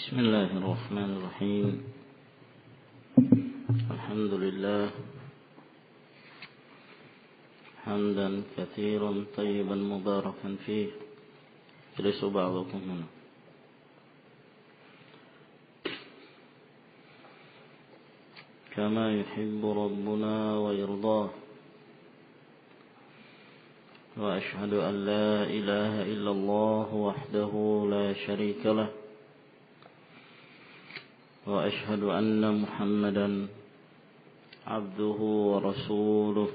بسم الله الرحمن الرحيم. الحمد لله حمدا كثيرا طيبا مباركا فيه يجلس بعضكم هنا كما يحب ربنا ويرضاه، وأشهد أن لا إله إلا الله وحده لا شريك له، وأشهد أن محمدا عبده ورسوله،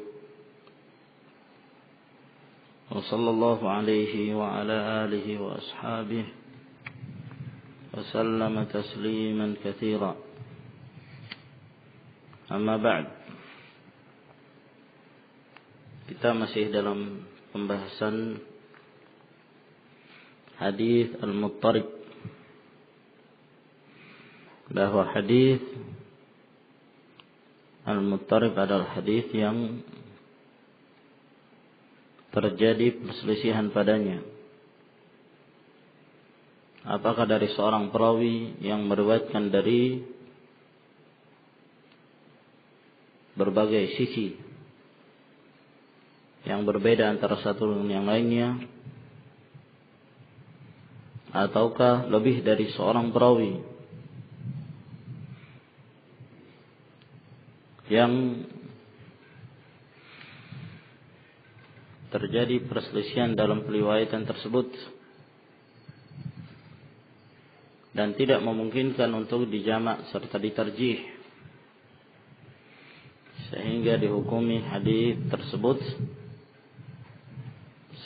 وصلى الله عليه وعلى آله وأصحابه وسلم تسليما كثيرا. Amma ba'd. Kita masih dalam pembahasan hadis al-muttarib, bahwa hadis al-muttarib adalah hadis yang terjadi perselisihan padanya. Apakah dari seorang perawi yang meriwayatkan dari berbagai sisi yang berbeda antara satu dengan yang lainnya, ataukah lebih dari seorang perawi yang terjadi perselisihan dalam periwayatan tersebut dan tidak memungkinkan untuk dijamak serta ditarjih, sehingga dihukumi hadis tersebut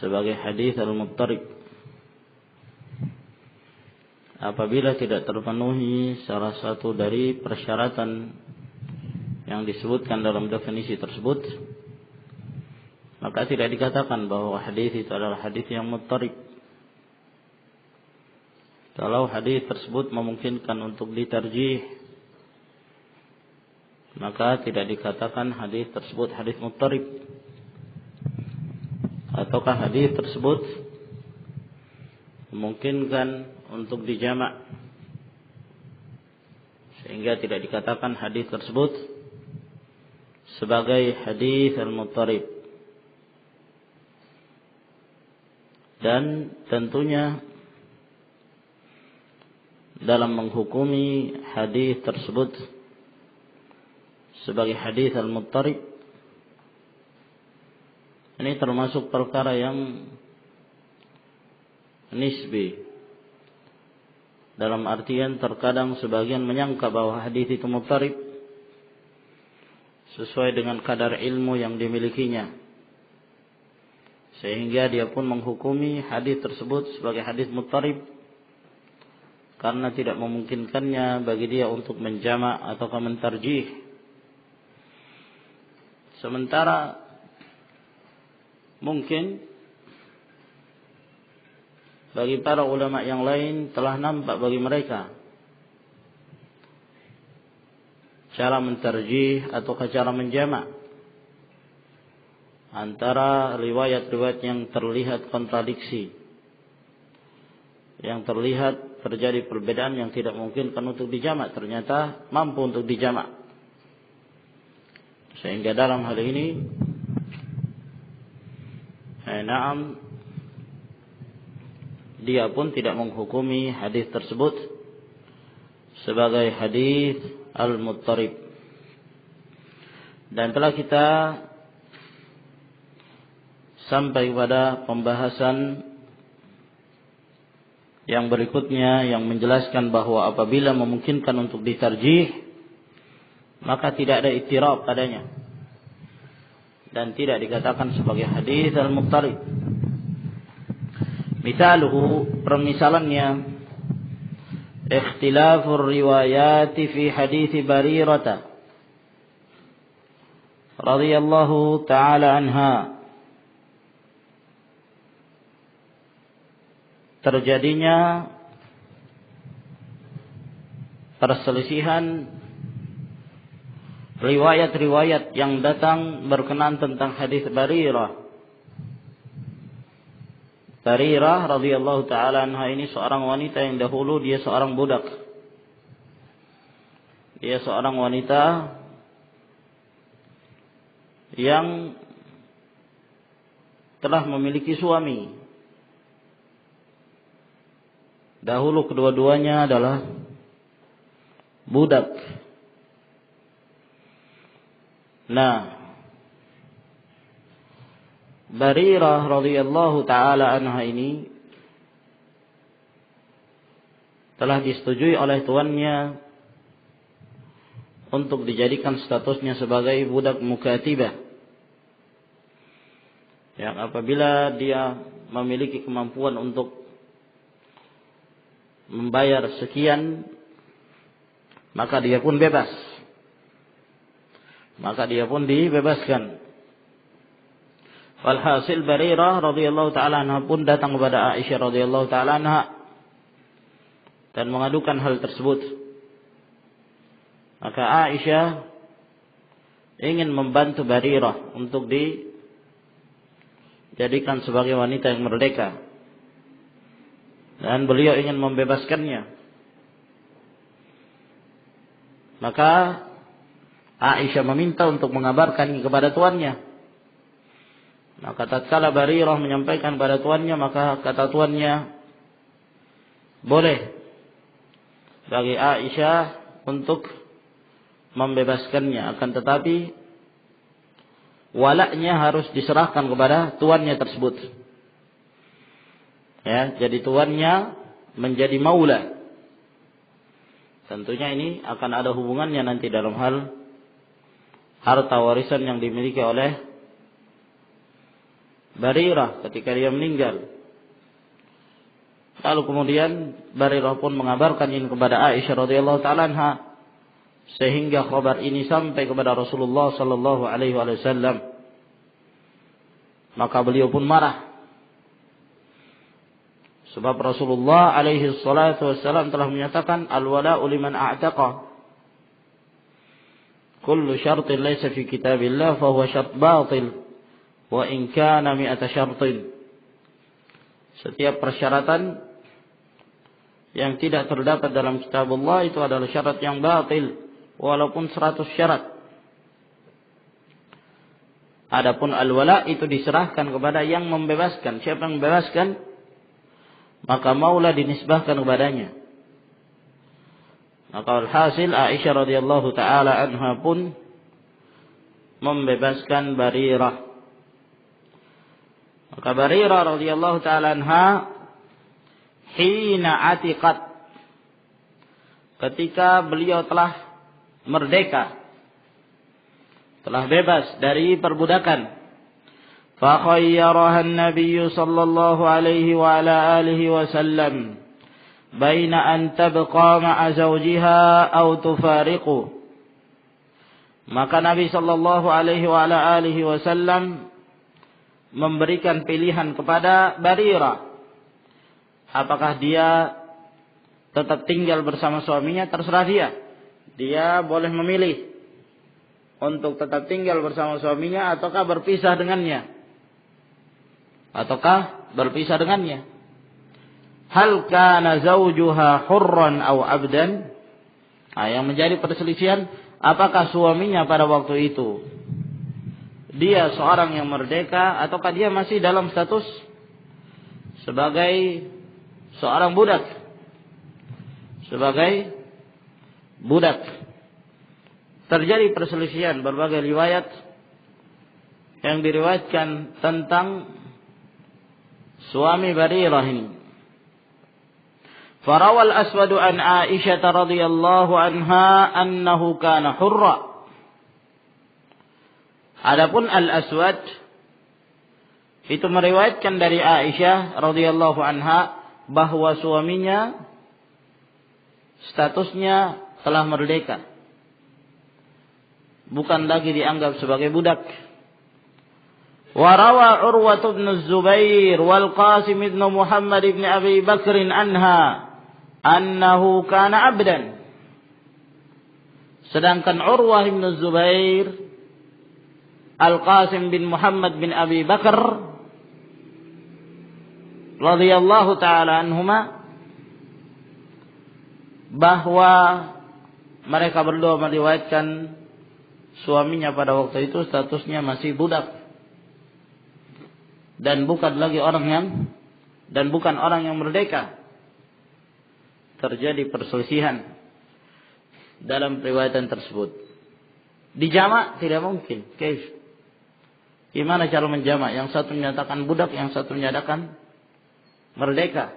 sebagai hadis al-muttarib apabila tidak terpenuhi salah satu dari persyaratan yang disebutkan dalam definisi tersebut, maka tidak dikatakan bahwa hadis itu adalah hadis yang muttarib. Kalau hadis tersebut memungkinkan untuk ditarjih, maka tidak dikatakan hadis tersebut hadis muttarib. Ataukah hadis tersebut memungkinkan untuk dijamak, sehingga tidak dikatakan hadis tersebut sebagai hadis al-muttarib. Dan tentunya dalam menghukumi hadis tersebut sebagai hadis al-muttarib, ini termasuk perkara yang nisbi, dalam artian terkadang sebagian menyangka bahwa hadis itu muttarib sesuai dengan kadar ilmu yang dimilikinya, sehingga dia pun menghukumi hadis tersebut sebagai hadis muttarib karena tidak memungkinkannya bagi dia untuk menjamak atau mentarjih. Sementara mungkin bagi para ulama yang lain telah nampak bagi mereka cara mentarjih atau cara menjamak antara riwayat-riwayat yang terlihat kontradiksi, yang terlihat terjadi perbedaan yang tidak memungkinkan untuk dijamak, ternyata mampu untuk dijamak. Sehingga dalam hal ini dia pun tidak menghukumi hadis tersebut sebagai hadis al-muttarib. Dan telah kita sampai pada pembahasan yang berikutnya yang menjelaskan bahwa apabila memungkinkan untuk ditarjih, maka tidak ada ittirab padanya dan tidak dikatakan sebagai hadis al-muttarib. Misaluhu, permisalannya, ikhtilafur riwayati fi hadis Barirah radhiyallahu ta'ala anha, terjadinya perselisihan riwayat-riwayat yang datang berkenaan tentang hadis Barirah. Barirah radhiyallahu ta'ala anha ini seorang wanita yang dahulu dia seorang budak. Dia seorang wanita yang telah memiliki suami. Dahulu kedua-duanya adalah budak. Nah, Barirah radhiyallahu taala anha ini telah disetujui oleh tuannya untuk dijadikan statusnya sebagai budak mukatibah. Yang apabila dia memiliki kemampuan untuk membayar sekian, maka dia pun bebas. Maka dia pun dibebaskan. Walhasil Barirah radhiyallahu taala anha pun datang kepada Aisyah radhiyallahu taala anha dan mengadukan hal tersebut. Maka Aisyah ingin membantu Barirah untuk dijadikan sebagai wanita yang merdeka. Dan beliau ingin membebaskannya. Maka Aisyah meminta untuk mengabarkan kepada tuannya. Maka tatkala Barirah menyampaikan kepada tuannya, maka kata tuannya, boleh bagi Aisyah untuk membebaskannya, akan tetapi walaknya harus diserahkan kepada tuannya tersebut. Ya, jadi tuannya menjadi maula. Tentunya ini akan ada hubungannya nanti dalam hal harta warisan yang dimiliki oleh Barirah ketika dia meninggal. Lalu kemudian Barirah pun mengabarkan ini kepada Aisyah radhiyallahu taala anha, sehingga kabar ini sampai kepada Rasulullah sallallahu alaihi wasallam. Maka beliau pun marah. Sebab Rasulullah alaihi salatu wassalam telah menyatakan al-wala'u liman a'taqa. Kullu syartin laysa fi kitabillah fa huwa syart batil wa in kana mi'ata syartin. Setiap persyaratan yang tidak terdapat dalam kitab Allah itu adalah syarat yang batil walaupun 100 syarat. Adapun al-wala' itu diserahkan kepada yang membebaskan. Siapa yang membebaskan? Maka maula dinisbahkan kepadanya. Maka alhasil Aisyah radhiyallahu taala anha pun membebaskan Barirah. Maka Barirah radhiyallahu taala anha hina atiqat, ketika beliau telah merdeka, telah bebas dari perbudakan. فخيرها النبي صلى الله عليه وعلى آله وسلم بين أن تبقى مع زوجها أو تفارقه. Maka Nabi sallallahu alaihi wa ala alihi wasallam memberikan pilihan kepada Barirah. Apakah dia tetap tinggal bersama suaminya, terserah dia. Dia boleh memilih untuk tetap tinggal bersama suaminya ataukah berpisah dengannya. Hal kana zawjuha hurran aw abdan? Yang menjadi perselisihan, apakah suaminya pada waktu itu dia seorang yang merdeka ataukah dia masih dalam status sebagai seorang budak? Terjadi perselisihan, berbagai riwayat yang diriwayatkan tentang suami Barirah ini. Farawal Aswad an Aisyah radhiyallahu anha annahu kana hurra. Adapun Al-Aswad itu meriwayatkan dari Aisyah radhiyallahu anha bahwa suaminya statusnya telah merdeka, bukan lagi dianggap sebagai budak. وروى عروة بن الزبير والقاسم بن محمد بن أبي بكر عنها أنه كان عبدا. Sedangkan Urwah bin Zubair, Al-Qasim bin Muhammad bin Abi Bakar radhiyallahu taala anhuma, bahwa mereka berdua meriwayatkan suaminya pada waktu itu statusnya masih budak dan bukan orang yang merdeka. Terjadi perselisihan dalam riwayatan tersebut. Dijamak tidak mungkin. Gimana cara menjamak? Yang satu menyatakan budak, yang satu menyatakan merdeka.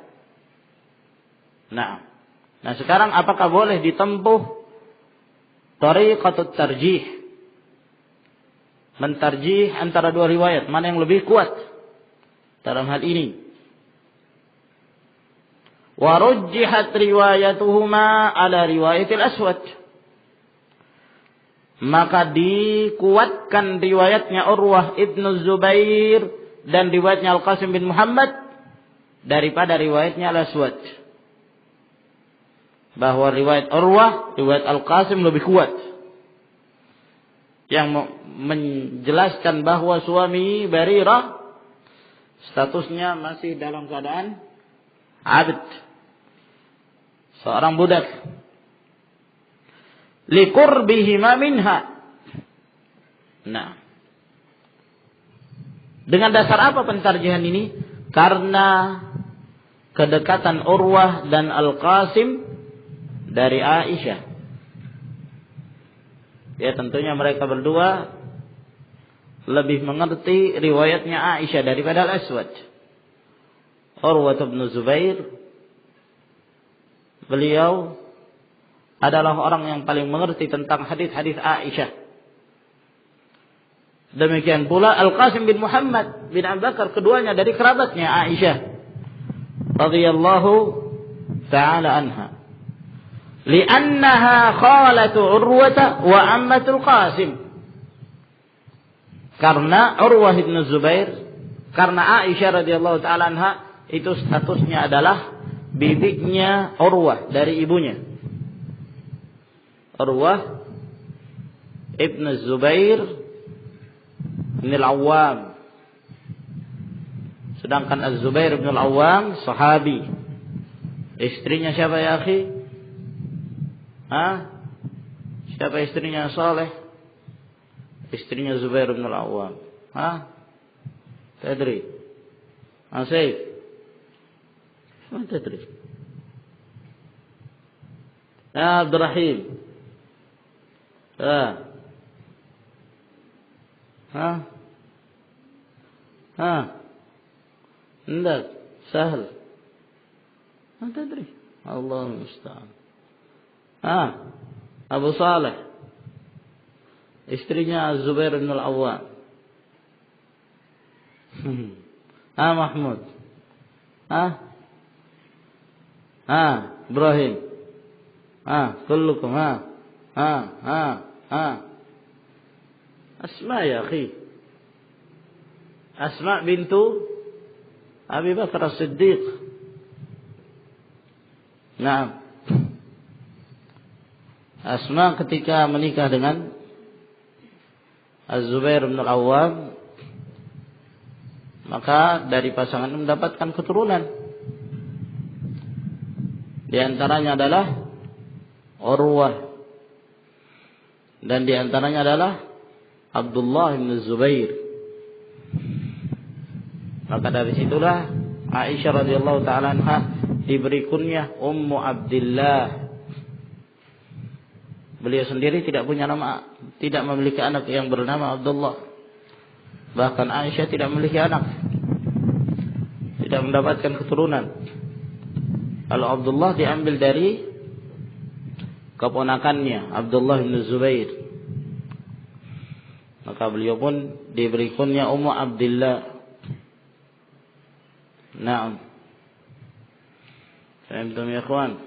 Nah sekarang apakah boleh ditempuh tariqatut tarjih? Mentarjih antara dua riwayat, mana yang lebih kuat dalam hal ini? Wa rujjihat riwayatuhuma ala riwayatil aswad. Maka dikuatkan riwayatnya Urwah ibnu Zubair dan riwayatnya Al-Qasim bin Muhammad daripada riwayatnya Al-Aswad. Bahwa riwayat Urwah, riwayat Al-Qasim lebih kuat. Yang menjelaskan bahwa suami Barirah statusnya masih dalam keadaan abd, seorang budak. Liqurbihima minha. Nah, dengan dasar apa pentarjihan ini? Karena kedekatan Urwah dan Al-Qasim dari Aisyah. Ya, tentunya mereka berdua lebih mengerti riwayatnya Aisyah daripada Al-Aswad. Urwah bin Zubair, beliau adalah orang yang paling mengerti tentang hadis-hadis Aisyah. Demikian pula Al-Qasim bin Muhammad bin Abu Bakar, keduanya dari kerabatnya Aisyah radhiyallahu ta'ala anha. Li'annaha khalatu Urwata wa ammatul Qasim. Karena Urwah bin Zubair, karena Aisyah radhiyallahu ta'ala anha itu statusnya adalah bibiknya Urwah dari ibunya. Urwah ibn Zubair bin Al-Awwam. Sedangkan Az-Zubair bin Al-Awwam sahabi. Istrinya siapa ya akhi? Siapa istrinya Saleh? Istrinya Zubair bin Al-Awwam. Tadri? Saif? Ma tadri? Ya Abdurrahim. عندك سهل ما تدري الله المستعان. Abu Saleh istrinya Zubair bin Al-Awwam. Mahmud. Ibrahim. كلكم Asma ya akhi. Asma bintu Abi Bakar As-Siddiq. Nah, Asma ketika menikah dengan Az-Zubair bin Al-Awwam, maka dari pasangan mendapatkan keturunan. Di antaranya adalah Urwah, dan di antaranya adalah Abdullah bin Zubair. Maka dari situlah Aisyah radhiyallahu ta'ala anha diberi kunyah Ummu Abdillah. Beliau sendiri tidak punya nama, tidak memiliki anak yang bernama Abdullah. Bahkan Aisyah tidak memiliki anak, tidak mendapatkan keturunan. Kalau Abdullah diambil dari keponakannya Abdullah bin Zubair. Maka beliau pun diberi kunyah Ummu Abdillah. Naam. Fahimtum ya ikhwan?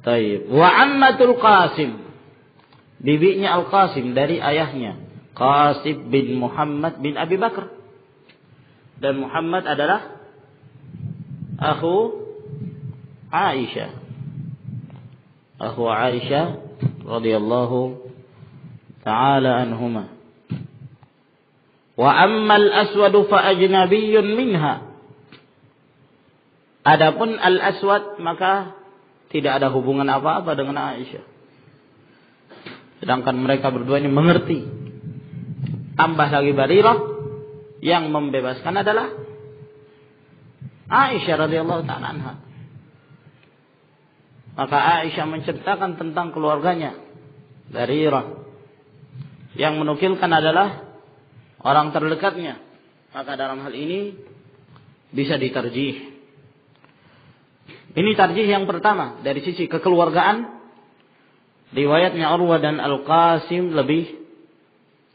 Taib. Wa ammatul Qasim. Bibinya Al-Qasim dari ayahnya Qasim bin Muhammad bin Abi Bakar. Dan Muhammad adalah akhu Aisyah. Akhu Aisyah radhiyallahu ta'ala anhuma. Wa ammal aswadu fa ajnabiyyun minha. Adapun al-aswad maka tidak ada hubungan apa-apa dengan Aisyah. Sedangkan mereka berdua ini mengerti. Tambah lagi Barirah, yang membebaskan adalah Aisyah radhiyallahu ta'ala anha. Maka Aisyah menceritakan tentang keluarganya. Barirah yang menukilkan adalah orang terdekatnya. Maka dalam hal ini bisa ditarjih. Ini tarjih yang pertama dari sisi kekeluargaan. Riwayatnya Urwah dan Al-Qasim lebih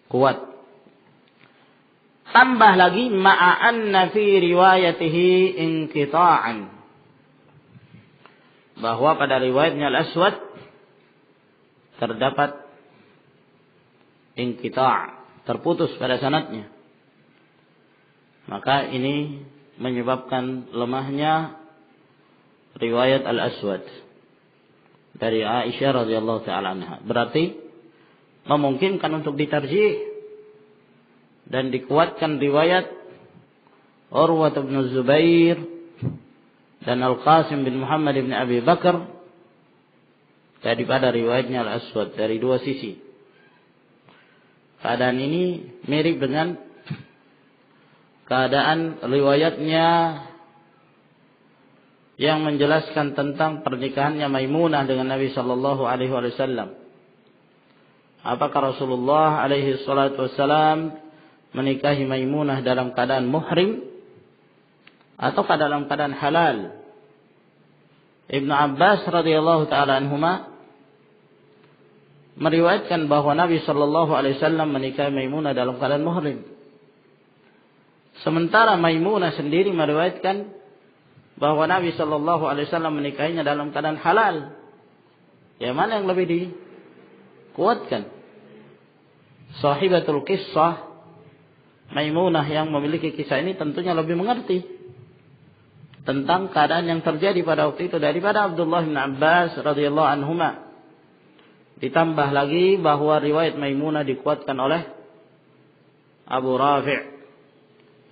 kuat. Tambah lagi ma'anna fi riwayatihi inqita'an. Bahwa pada riwayatnya Al-Aswad terdapat inqita', terputus pada sanadnya. Maka ini menyebabkan lemahnya riwayat Al-Aswad dari Aisyah radhiyallahu ta'ala anha. Berarti memungkinkan untuk ditarjih dan dikuatkan riwayat Urwah bin Zubair dan Al-Qasim bin Muhammad bin Abi Bakar daripada riwayatnya Al-Aswad dari dua sisi. Keadaan ini mirip dengan keadaan riwayatnya yang menjelaskan tentang pernikahannya Maimunah dengan Nabi sallallahu alaihi wasallam. Apakah Rasulullah alaihi salatu wasallam menikahi Maimunah dalam keadaan muhrim ataukah dalam keadaan halal? Ibnu Abbas radhiyallahu taala anhuma meriwayatkan bahwa Nabi sallallahu alaihi wasallam menikahi Maimunah dalam keadaan muhrim. Sementara Maimunah sendiri meriwayatkan bahwa Nabi sallallahu alaihi wasallam menikahinya dalam keadaan halal. Yang mana yang lebih dikuatkan? Sahibatul qissah Maimunah yang memiliki kisah ini tentunya lebih mengerti tentang keadaan yang terjadi pada waktu itu daripada Abdullah bin Abbas radhiyallahu anhuma. Ditambah lagi bahwa riwayat Maimunah dikuatkan oleh Abu Rafi'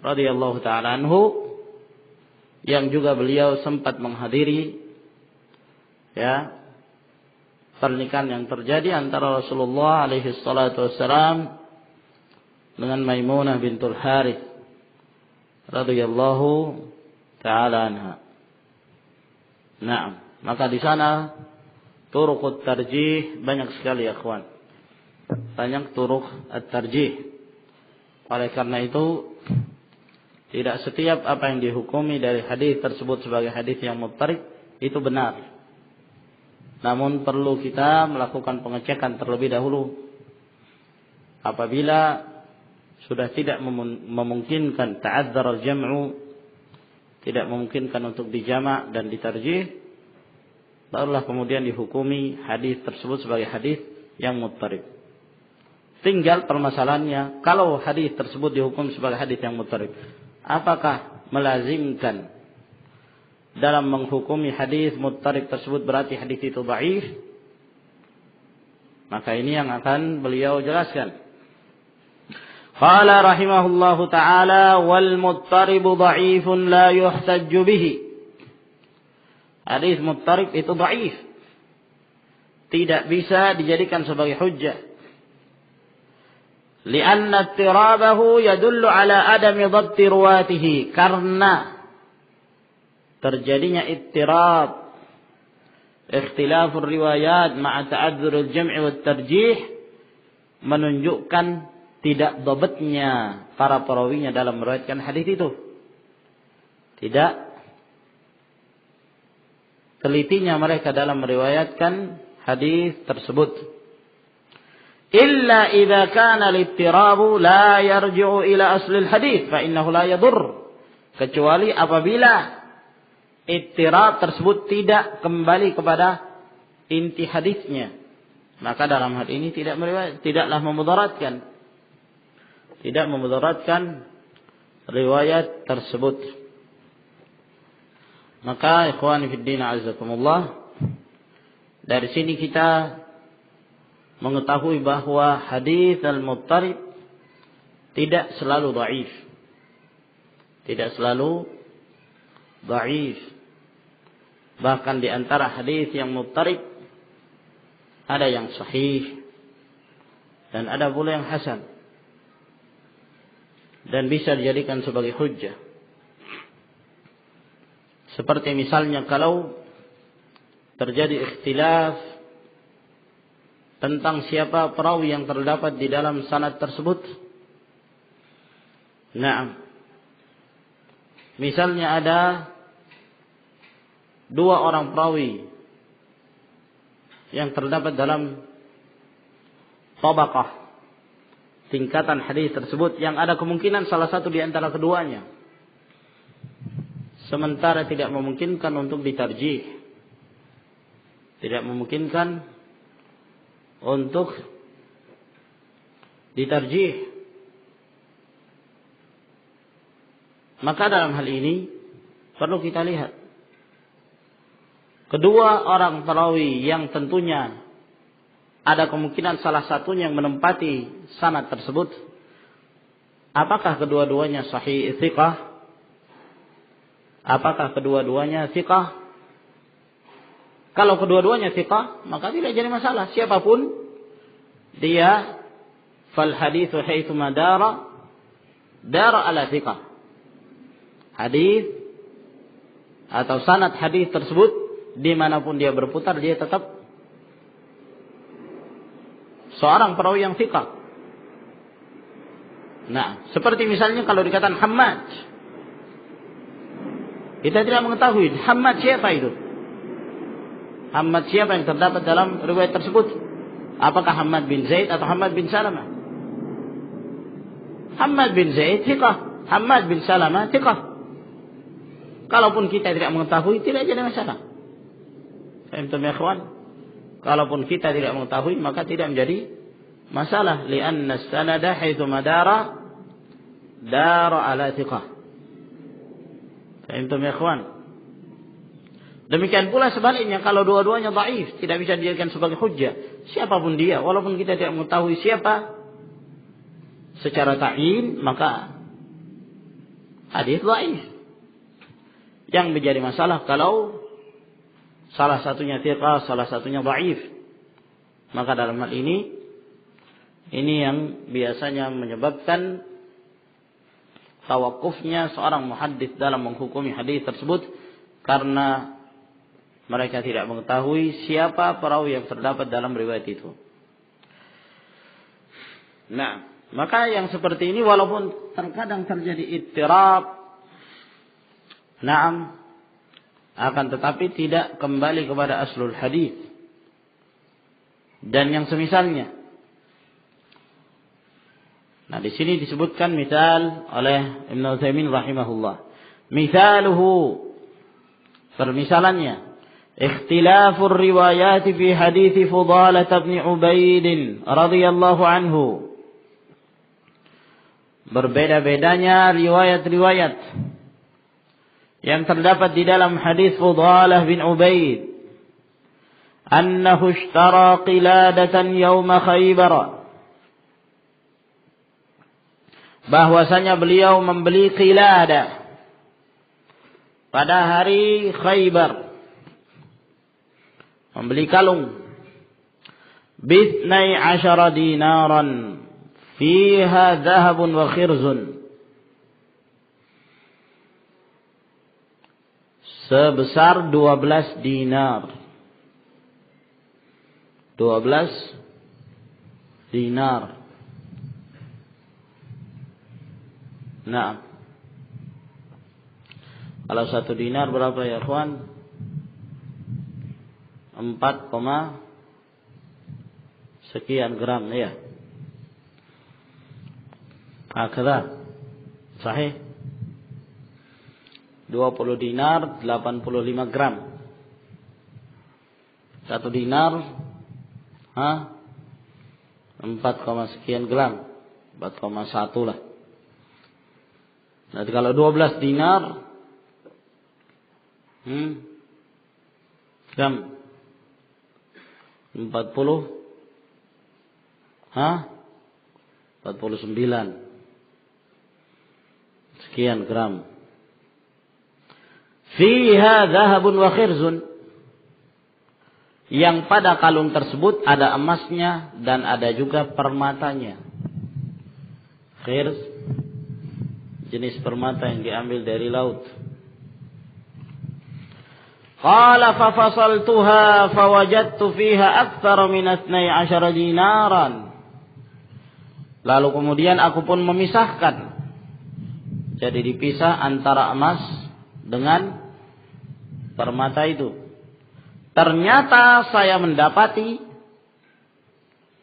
radhiyallahu ta'ala anhu, yang juga beliau sempat menghadiri pernikahan yang terjadi antara Rasulullah alaihi salatu wassalam dengan Maimunah bintul Harith radhiyallahu ta'ala anha. Nah, maka di sana turuq at-tarjih banyak sekali ya kawan. Banyak turuq at-tarjih. Oleh karena itu tidak setiap apa yang dihukumi dari hadis tersebut sebagai hadis yang muttarib itu benar. Namun perlu kita melakukan pengecekan terlebih dahulu. Apabila sudah tidak memungkinkan ta'adzar al-jam'u, tidak memungkinkan untuk dijamak dan ditarjih, barulah kemudian dihukumi hadis tersebut sebagai hadis yang muttarib. Tinggal permasalahannya, kalau hadis tersebut dihukum sebagai hadis yang muttarib, apakah melazimkan dalam menghukumi hadis muttarib tersebut berarti hadis itu dhaif? Maka ini yang akan beliau jelaskan. Qala rahimahullahu ta'ala wal muttaribu dha'ifun la yuhtajju bihi. Hadis muttarib itu dhaif, tidak bisa dijadikan sebagai hujjah. Lianna ittirabahu yadullu ala adami dhabti ruwatihi, karena terjadinya ittirab, ikhtilafur riwayat ma'a ta'adzur al-jam'i wa tarjih, menunjukkan tidak dhabatnya para perawinya dalam meriwayatkan hadis itu. Tidak telitinya mereka dalam meriwayatkan hadis tersebut. Illa idza kana al-ittirabu la yarji'u ila asli al-hadis fa innahu la yadur. Kecuali apabila ittirab tersebut tidak kembali kepada inti hadisnya, maka dalam hal ini tidaklah memudaratkan, tidak memudaratkan riwayat tersebut. Maka ikhwani fid din azakumullah, dari sini kita mengetahui bahwa hadis al-muttarib tidak selalu dhaif. Tidak selalu dhaif. Bahkan di antara hadis yang muttarib ada yang sahih dan ada pula yang hasan dan bisa dijadikan sebagai hujjah. Seperti misalnya kalau terjadi ikhtilaf tentang siapa perawi yang terdapat di dalam sanad tersebut. Nah, misalnya ada dua orang perawi yang terdapat dalam tabaqah tingkatan hadis tersebut yang ada kemungkinan salah satu di antara keduanya sementara tidak memungkinkan untuk ditarjih, tidak memungkinkan untuk ditarjih, maka dalam hal ini perlu kita lihat kedua orang perawi yang tentunya ada kemungkinan salah satunya yang menempati sanad tersebut, apakah kedua-duanya sahih thiqah? Apakah kedua-duanya thiqah? Kalau kedua-duanya thiqah, maka tidak jadi masalah. Siapapun dia, fal hadithu haitsu madara dara ala thiqah. Hadis atau sanad hadis tersebut dimanapun dia berputar, dia tetap seorang perawi yang thiqah. Nah, seperti misalnya kalau dikatakan Hammad, kita tidak mengetahui Hammad siapa itu. Hammad siapa yang terdapat dalam riwayat tersebut? Apakah Hammad bin Zaid atau Hammad bin Salamah? Hammad bin Zaid thiqah, Hammad bin Salamah thiqah. Kalaupun kita tidak mengetahui, tidak jadi masalah. Fahimtum ya ikhwan? Kalaupun kita tidak mengetahui, maka tidak menjadi masalah. Lianna as-sanada haitsu madara dara ala thiqah. Fahimtum ya ikhwan? Demikian pula sebaliknya, kalau dua-duanya dhaif, tidak bisa dijadikan sebagai hujjah. Siapapun dia, walaupun kita tidak mengetahui siapa secara ta'yin, maka hadis dhaif. Yang menjadi masalah kalau salah satunya thiqah, salah satunya dhaif. Maka dalam hal ini yang biasanya menyebabkan tawakufnya seorang muhaddits dalam menghukumi hadis tersebut karena mereka tidak mengetahui siapa perawi yang terdapat dalam riwayat itu. Nah, maka yang seperti ini walaupun terkadang terjadi ittirab, na'am, akan tetapi tidak kembali kepada aslul hadis dan yang semisalnya. Nah, di sini disebutkan misal oleh Ibnu Utsaimin rahimahullah. Misaluhu, permisalannya, ikhtilafur riwayat fi hadits Fudalah bin Ubaid radhiyallahu anhu. Berbeda-bedanya riwayat-riwayat yang terdapat di dalam hadis Fudalah bin Ubaid. Annahu ishtara qiladatan yawma Khaybar. Bahwasanya beliau membeli qiladah pada hari Khaybar. Membeli kalung. Bithnai 'ashara dinaran fiha dhahabun wa khirzun. Sebesar 12 dinar. 12 dinar. Nah, kalau 1 dinar berapa ya kawan? 4, sekian gram ya. Hakadha. Sahih. 20 dinar 85 gram. 1 dinar 4, sekian gram. 4,1 lah. Nanti kalau 12 dinar gram 40 49 sekian gram. Fiha dhahabun wa khirzun. yang pada kalung tersebut ada emasnya dan ada juga permatanya. Khirs, jenis permata yang diambil dari laut. Qala fa fasaltuha fawajadtu fiha aktsara min 12 dinaran. Lalu kemudian aku pun memisahkan. Jadi dipisah antara emas dengan permata itu. Ternyata saya mendapati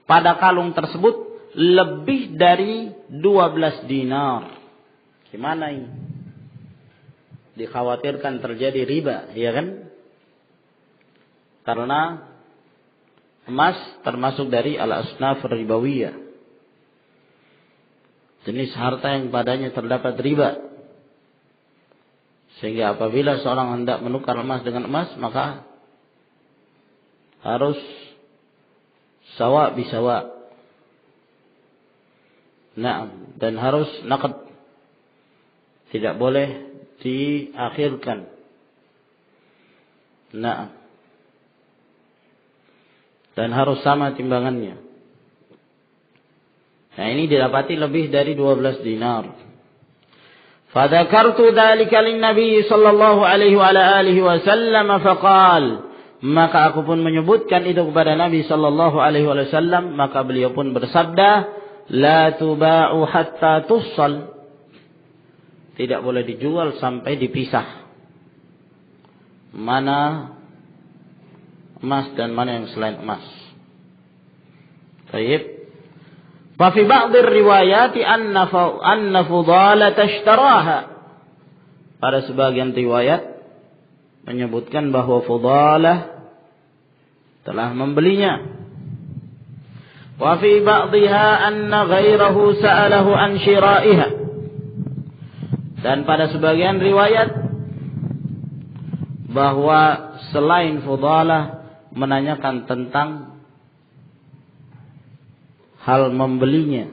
pada kalung tersebut lebih dari 12 dinar. Gimana ini? Dikhawatirkan terjadi riba, ya kan? Karena emas termasuk dari al-asnaf ribawiyah. Jenis harta yang padanya terdapat riba. Sehingga apabila seorang hendak menukar emas dengan emas, maka harus sawa bisawa. Nah, dan harus naqd. Tidak boleh diakhirkan. Nah, dan harus sama timbangannya. Nah, ini didapati lebih dari 12 dinar. Fadzakartu dzalika lin-nabi sallallahu alaihi wa alihi wasallam faqala, maka aku pun menyebutkan itu kepada Nabi sallallahu alaihi wasallam, maka beliau pun bersabda, la tuba'u hatta tussal. Tidak boleh dijual sampai dipisah. Mana emas dan mana yang selain emas. Baik. Fa fi ba'd riwayati anna Fudalah tashtaraha. Pada sebagian riwayat menyebutkan bahwa Fudalah telah membelinya. Wa fi ba'dihha anna ghairahu sa'alahu an shira'iha. Dan pada sebagian riwayat bahwa selain Fudalah menanyakan tentang hal membelinya.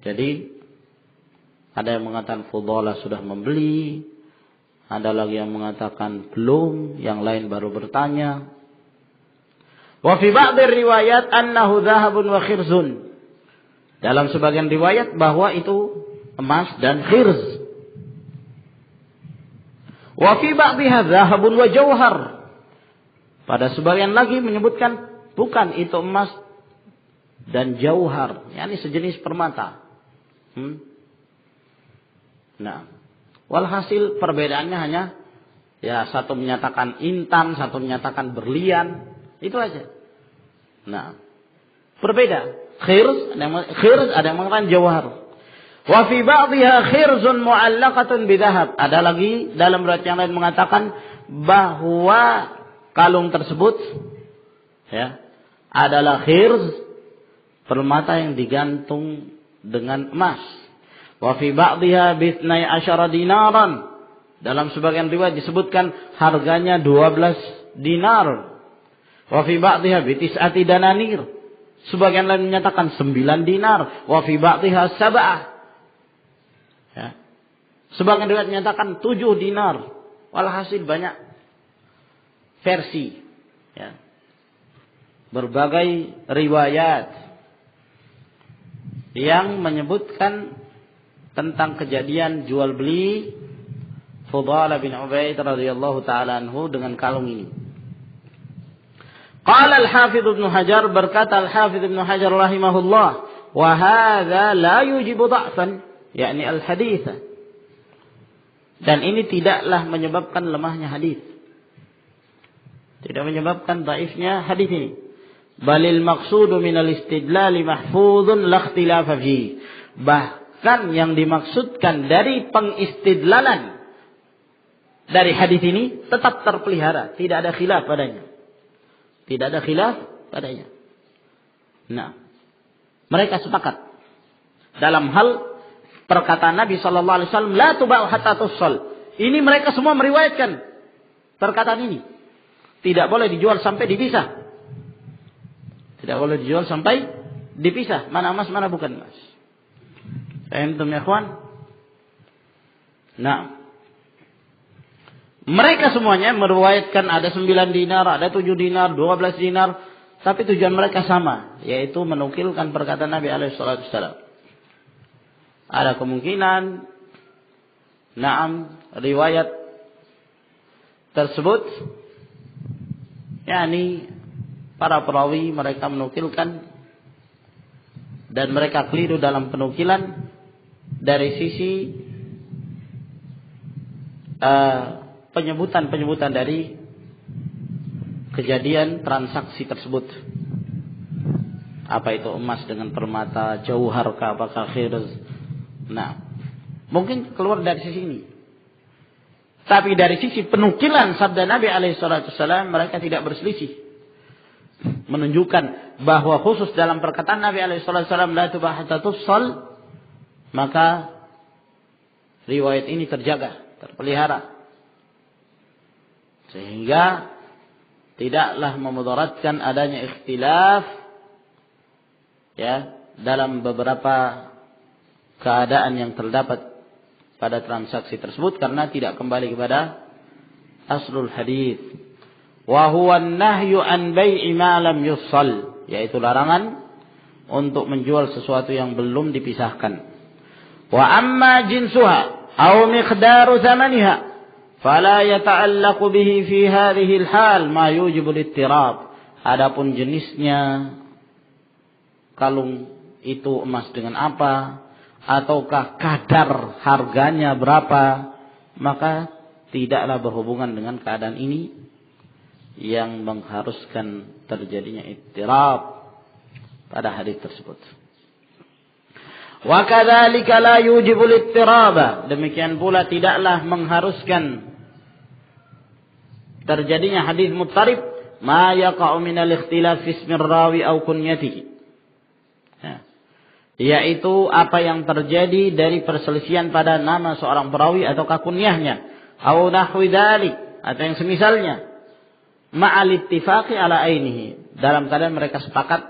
Jadi ada yang mengatakan Fudalah sudah membeli, ada lagi yang mengatakan belum, yang lain baru bertanya. Wa fi ba'd riwayat annahu dhahabun wa khirzun. Dalam sebagian riwayat bahwa itu emas dan khirz. Wa fi ba'dihha dhahabun wa jauhar. Pada sebagian lagi menyebutkan bukan itu emas dan jauhar, yakni sejenis permata. Nah, walhasil perbedaannya hanya ya satu menyatakan intan, satu menyatakan berlian, itu aja. Nah, berbeda. Khirz ada yang mengatakan jauhar. Wa fi ba'dihha khirzun mu'allaqatun bidhahab. Ada lagi dalam riwayat yang lain mengatakan bahwa kalung tersebut ya adalah khirz, permata yang digantung dengan emas. Wa fi ba'dihha bi 12 dinaran. Dalam sebagian riwayat disebutkan harganya 12 dinar. Wa fi ba'dihha bi 9 dananir. Sebagian lain menyatakan 9 dinar. Wa fi ba'dihha 7. Ya. Sebagian riwayat menyatakan 7 dinar. Walhasil banyak versi. Ya. Berbagai riwayat yang menyebutkan tentang kejadian jual beli Fudalah bin Ubaid radhiyallahu taala anhu dengan kalung ini. Qala al-Hafidz Ibnu Hajar, berkata al-Hafidz Ibnu Hajar rahimahullah, wa hadza la yujibu dha'fan, yakni al-hadits. Dan ini tidaklah menyebabkan lemahnya hadis. Tidak menyebabkan dhaifnya hadis ini. Balil maqsudu minal istidlal mahfuzun la ikhtilafa fi. Bahkan yang dimaksudkan dari pengistidlalan dari hadis ini tetap terpelihara, tidak ada khilaf padanya. Tidak ada khilaf padanya. Nah, mereka sepakat dalam hal perkataan Nabi sallallahu alaihi wasallam, la tuba'u hatta tussal. Ini mereka semua meriwayatkan perkataan ini. Tidak boleh dijual sampai dipisah. Tidak boleh dijual sampai dipisah. Mana emas, mana bukan emas. Faham ya ikhwan? Nah, Mereka semuanya meriwayatkan ada 9 dinar, ada 7 dinar, 12 dinar, tapi tujuan mereka sama, yaitu menukilkan perkataan Nabi alaihi salatu wasallam. Ada kemungkinan riwayat tersebut yakni para perawi mereka menukilkan dan mereka keliru dalam penukilan dari sisi penyebutan dari kejadian transaksi tersebut. Apa itu emas dengan permata, jauhar kah, apakah khirz. Nah, mungkin keluar dari sisi ini. Tapi dari sisi penukilan sabda Nabi alaihi salatu wasallam mereka tidak berselisih. Menunjukkan bahwa khusus dalam perkataan Nabi alaihi salatu wasallam la tubah hatta tufsal, maka riwayat ini terjaga, terpelihara. Sehingga tidaklah memudaratkan adanya ikhtilaf ya dalam beberapa keadaan yang terdapat pada transaksi tersebut karena tidak kembali kepada aslul hadis. Wa huwa an-nahyu an bai'i ma lam yussal, yaitu larangan untuk menjual sesuatu yang belum dipisahkan. Wa amma jinsuha aw miqdaru thamaniha fala yata'allaqu bihi fi hadhihi al-hal ma yujibu al-ittirab. Adapun jenisnya, kalung itu emas dengan apa, ataukah kadar harganya berapa, maka tidaklah berhubungan dengan keadaan ini yang mengharuskan terjadinya ittirab pada hadis tersebut. Wa kadzalika la yujibu al-ittiraba, demikian pula tidaklah mengharuskan terjadinya hadis muttarib ma yaqa'u min al-ikhtilaf fi ismi rawi aw kunyatihi, yaitu apa yang terjadi dari perselisihan pada nama seorang perawi atau kunyahnya, au nahwi dzalik, atau yang semisalnya, ma'al ittifaqi ala ainihi, dalam keadaan mereka sepakat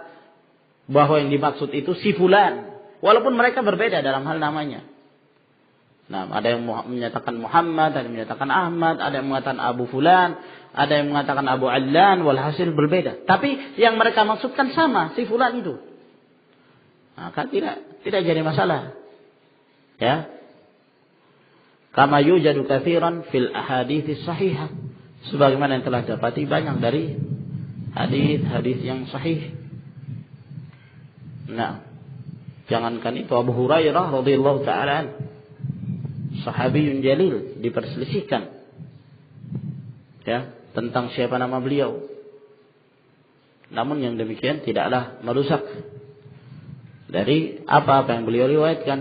bahwa yang dimaksud itu si fulan, walaupun mereka berbeda dalam hal namanya. Nah, ada yang menyatakan Muhammad, ada yang menyatakan Ahmad, ada yang mengatakan Abu Fulan, ada yang mengatakan Abu Allan, walhasil berbeda. Tapi yang mereka maksudkan sama, si fulan itu. Maka tidak jadi masalah. Ya. Kama yujadu katsiran fil ahadits sahihah. Sebagaimana yang telah dapati banyak dari hadis-hadis yang sahih. Nah, jangankan itu, Abu Hurairah radhiyallahu taala sahabiyun jalil diperselisihkan ya tentang siapa nama beliau. Namun yang demikian tidaklah merusak dari apa-apa yang beliau riwayatkan.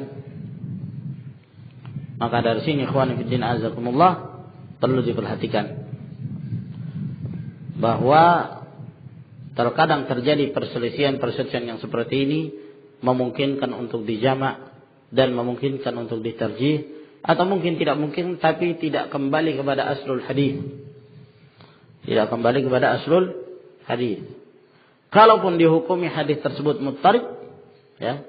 Maka dari sini ikhwan fillah azakumullah perlu diperhatikan bahwa terkadang terjadi perselisihan yang seperti ini memungkinkan untuk dijamak dan memungkinkan untuk ditarjih, atau mungkin tidak mungkin tapi tidak kembali kepada aslul hadis. Tidak kembali kepada aslul hadis. Kalaupun dihukumi hadis tersebut muttarib, ya,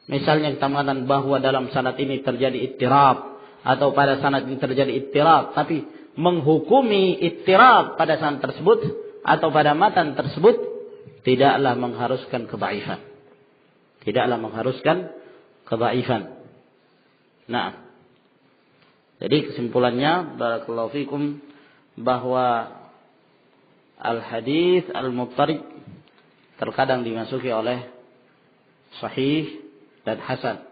misalnya kita mengatakan bahwa dalam sanad ini terjadi ittirab atau pada sanad ini terjadi ittirab, tapi menghukumi ittirab pada sanad tersebut atau pada matan tersebut tidaklah mengharuskan kedhaifan. Tidaklah mengharuskan kedhaifan. Nah, jadi kesimpulannya barakallahu fikum bahwa al-hadis al-muttarib terkadang dimasuki oleh sahih dan hasan.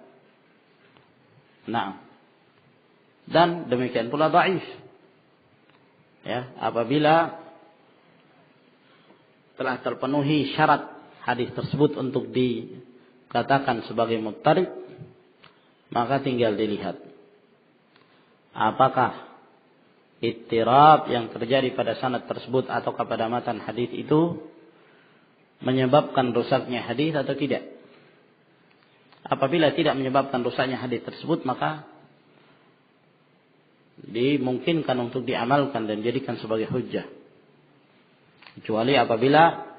Nah, dan demikian pula dhaif. Ya, apabila telah terpenuhi syarat hadis tersebut untuk dikatakan sebagai muttarib, maka tinggal dilihat apakah ittirab yang terjadi pada sanad tersebut atau pada matan hadis itu menyebabkan rusaknya hadis atau tidak. Apabila tidak menyebabkan rusaknya hadis tersebut, maka dimungkinkan untuk diamalkan dan dijadikan sebagai hujjah. Kecuali apabila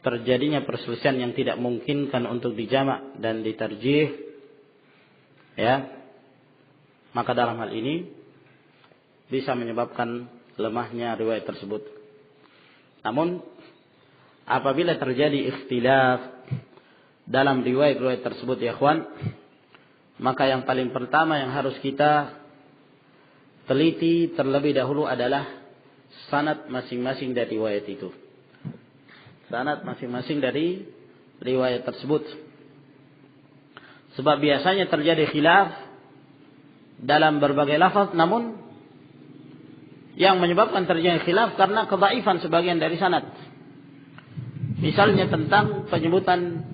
terjadinya perselisihan yang tidak mungkinkan untuk dijamak dan ditarjih, ya, maka dalam hal ini bisa menyebabkan lemahnya riwayat tersebut. Namun apabila terjadi ikhtilaf dalam riwayat-riwayat tersebut ya ikhwan, maka yang paling pertama yang harus kita teliti terlebih dahulu adalah sanad masing-masing dari riwayat itu. Sanad masing-masing dari riwayat tersebut. Sebab biasanya terjadi khilaf dalam berbagai lafaz, namun yang menyebabkan terjadi khilaf karena kedhaifan sebagian dari sanad. Misalnya tentang penyebutan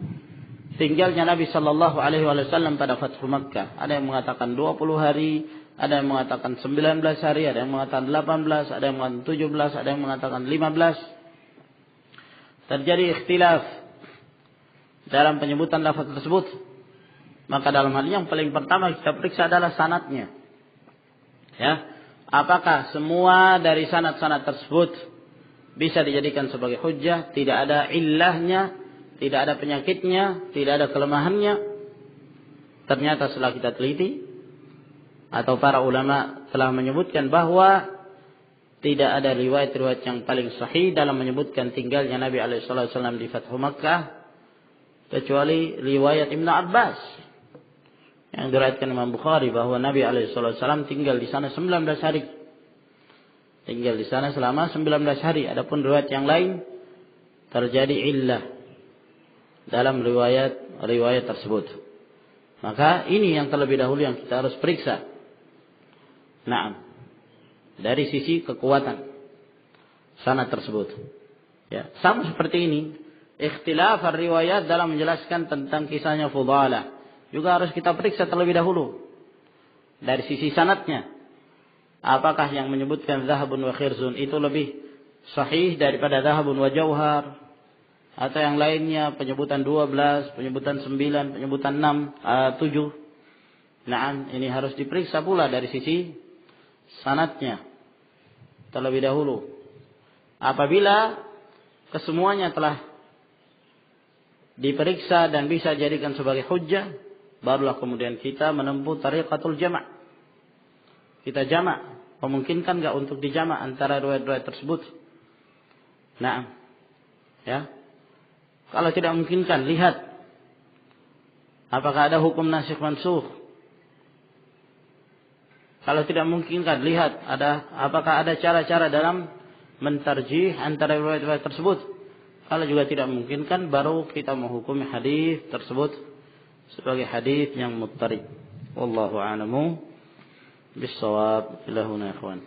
tinggalnya Nabi sallallahu alaihi wasallam pada Fathu Makkah. Ada yang mengatakan 20 hari, ada yang mengatakan 19 hari, ada yang mengatakan 18, ada yang mengatakan 17, ada yang mengatakan 15. Terjadi ikhtilaf dalam penyebutan lafaz tersebut. Maka dalam hal ini yang paling pertama kita periksa adalah sanadnya. Ya, apakah semua dari sanad-sanad tersebut bisa dijadikan sebagai hujjah, tidak ada illahnya, tidak ada penyakitnya, tidak ada kelemahannya. Ternyata setelah kita teliti, atau para ulama telah menyebutkan bahwa tidak ada riwayat-riwayat yang paling sahih dalam menyebutkan tinggalnya Nabi SAW di Fathu Makkah, kecuali riwayat Ibnu Abbas yang diriwayatkan Imam Bukhari bahwa Nabi SAW tinggal di sana 19 hari. Tinggal di sana selama 19 hari. Adapun riwayat yang lain terjadi illah dalam riwayat tersebut. Maka ini yang terlebih dahulu yang kita harus periksa. Naam. Dari sisi kekuatan sanad tersebut. Ya, sama seperti ini. Ikhtilaf riwayat dalam menjelaskan tentang kisahnya Fudalah juga harus kita periksa terlebih dahulu. Dari sisi sanadnya. Apakah yang menyebutkan Zahabun wa Khirzun itu lebih sahih daripada Zahabun wa Jauhar? Atau yang lainnya penyebutan 12, penyebutan 9, penyebutan 6, 7. Nah, ini harus diperiksa pula dari sisi sanadnya terlebih dahulu. Apabila kesemuanya telah diperiksa dan bisa dijadikan sebagai hujjah, barulah kemudian kita menempuh tariqatul jama'. Kita jama'. Memungkinkan enggak untuk dijama' antara riwayat-riwayat tersebut? Nah, ya. Kalau tidak memungkinkan, lihat apakah ada hukum nasikh mansukh. Kalau tidak memungkinkan, lihat apakah ada cara-cara dalam mentarjih antara riwayat-riwayat tersebut. Kalau juga tidak memungkinkan, baru kita menghukumi hadis tersebut sebagai hadis yang muttarib. Wallahu a'lamu bis-shawab. Ilahuna ikhwan.